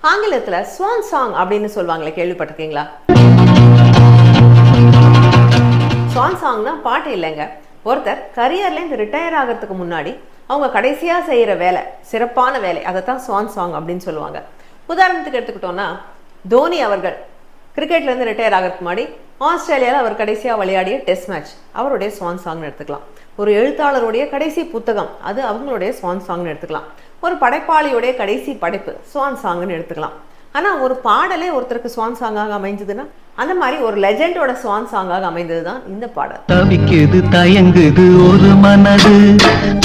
ஆங்கிலத்துல Swan song அப்படின்னு சொல்லுவாங்களே, கேள்விப்பட்டிருக்கீங்களா? ஸ்வான் சாங்னா பாட்டு இல்லைங்க. ஒருத்தர் கரியர்லேருந்து ரிட்டையர் ஆகிறதுக்கு முன்னாடி அவங்க கடைசியா செய்யற வேலை, சிறப்பான வேலை, அதைத்தான் ஸ்வான் சாங் அப்படின்னு சொல்லுவாங்க. உதாரணத்துக்கு எடுத்துக்கிட்டோம்னா, தோனி அவர்கள் கிரிக்கெட்ல இருந்து ரிட்டையர் ஆகிறதுக்கு முன்னாடி ஆஸ்திரேலியாவில் அவர் கடைசியா விளையாடிய டெஸ்ட் மேட்ச் அவருடைய ஸ்வான் சாங்னு எடுத்துக்கலாம். ஒரு எழுத்தாளருடைய கடைசி புத்தகம், அது அவங்களுடைய ஸ்வான் சாங்னு எடுத்துக்கலாம். ஒரு படைப்பாளியுடைய கடைசி படைப்பு ஸ்வான் சாங்னு எடுத்துக்கலாம். ஆனா ஒரு பாடலே ஒருத்தருக்கு ஸ்வான் சாங்காக அமைஞ்சதுன்னா, அந்த மாதிரி ஒரு லெஜெண்டோட ஸ்வான் சாங்காக அமைந்ததுதான் இந்த பாடல். தவிக்குது தயங்குது ஒரு மனது,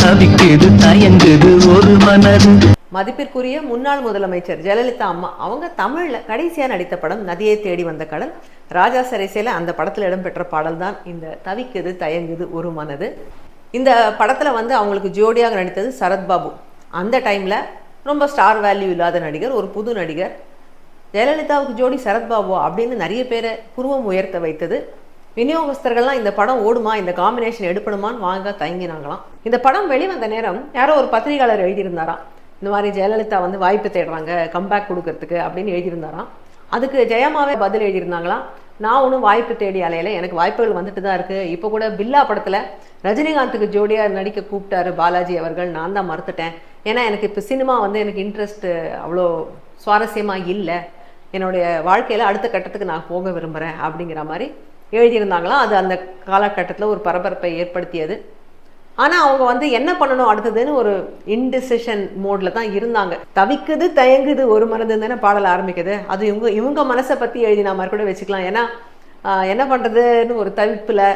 தவிக்குது தயங்குது ஒரு மனது. மதிப்பிற்குரிய முன்னாள் முதலமைச்சர் ஜெயலலிதா அம்மா அவங்க தமிழ்ல கடைசியா நடித்த படம் நதியை தேடி வந்த கடல். ராஜா சரைசேல அந்த படத்துல இடம்பெற்ற பாடல் தான் இந்த தவிக்குது தயங்குது ஒரு மனது. இந்த படத்துல அவங்களுக்கு ஜோடியாக நடித்தது சரத்பாபு. அந்த டைம்ல ரொம்ப ஸ்டார் வேல்யூ இல்லாத நடிகர், ஒரு புது நடிகர். ஜெயலலிதாவுக்கு ஜோடி சரத்பாபு அப்படின்னு நிறைய பேரை புருவம் உயர்த்த வைத்தது. விநியோகஸ்தர்கள்லாம் இந்த படம் ஓடுமா, இந்த காம்பினேஷன் எடுப்பணுமான்னு வாங்க தயங்கினாங்களாம். இந்த படம் வெளிவந்த நேரம் யாரோ ஒரு பத்திரிகையாளர் எழுதியிருந்தாராம், இந்த மாதிரி ஜெயலலிதா வாய்ப்பு தேடுறாங்க கம்பேக் கொடுக்கறதுக்கு அப்படின்னு எழுதியிருந்தாராம். அதுக்கு ஜெயமாவே பதில் எழுதியிருந்தாங்களாம், நான் ஒன்றும் வாய்ப்பு தேடி அலையில, எனக்கு வாய்ப்புகள் வந்துட்டு தான் இருக்கு. இப்போ கூட பில்லா படத்துல ரஜினிகாந்துக்கு ஜோடியா நடிக்க கூப்பிட்டாரு பாலாஜி அவர்கள், நான் தான் மறுத்துட்டேன். ஏன்னா எனக்கு இப்போ சினிமா எனக்கு இன்ட்ரெஸ்ட் அவ்வளோ சுவாரஸ்யமா இல்லை, என்னுடைய வாழ்க்கையில அடுத்த கட்டத்துக்கு நான் போக விரும்புகிறேன் அப்படிங்கிற மாதிரி எழுதியிருந்தாங்களாம். அது அந்த காலகட்டத்தில் ஒரு பரபரப்பை ஏற்படுத்தியது. ஆனால் அவங்க என்ன பண்ணணும் அடுத்ததுன்னு ஒரு இன்டிசிஷன் மோட்ல தான் இருந்தாங்க. தவிக்குது தயங்குது ஒரு மனது தானே பாடல் ஆரம்பிக்குது. அது இவங்க மனசை பற்றி எழுதின மாதிரி கூட வச்சுக்கலாம். ஏன்னா என்ன பண்ணுறதுன்னு ஒரு தவிப்பில்,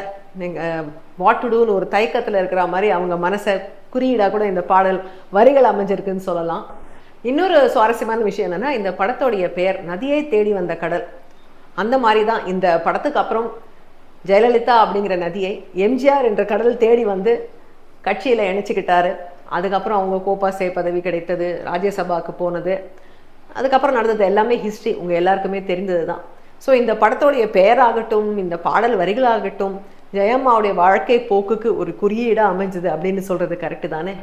நீங்கள் வாட் டு டூன்னு ஒரு தயக்கத்தில் இருக்கிற மாதிரி அவங்க மனசை குறியீடாக கூட இந்த பாடல் வரிகள் அமைஞ்சிருக்குன்னு சொல்லலாம். இன்னொரு சுவாரஸ்யமான விஷயம் என்னன்னா, இந்த படத்தோடைய பெயர் நதியை தேடி வந்த கடல். அந்த மாதிரி தான் இந்த படத்துக்கு அப்புறம் ஜெயலலிதா அப்படிங்கிற நதியை எம்ஜிஆர் என்ற கடல் தேடி கட்சியில் இணைச்சிக்கிட்டாரு. அதுக்கப்புறம் அவங்க கோபாசே பதவி கிடைத்தது, ராஜ்யசபாவுக்கு போனது, அதுக்கப்புறம் நடந்தது எல்லாமே ஹிஸ்ட்ரி உங்கள் எல்லாருக்குமே தெரிந்தது தான். ஸோ இந்த படத்தோடைய பெயராகட்டும், இந்த பாடல் வரிகளாகட்டும், ஜெயம்மாவுடைய வாழ்க்கை போக்குக்கு ஒரு குறியீடாக அமைஞ்சது அப்படின்னு சொல்றது கரெக்டு தானே?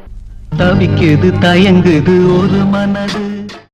தவிக்குது தயங்குது ஒரு மனது.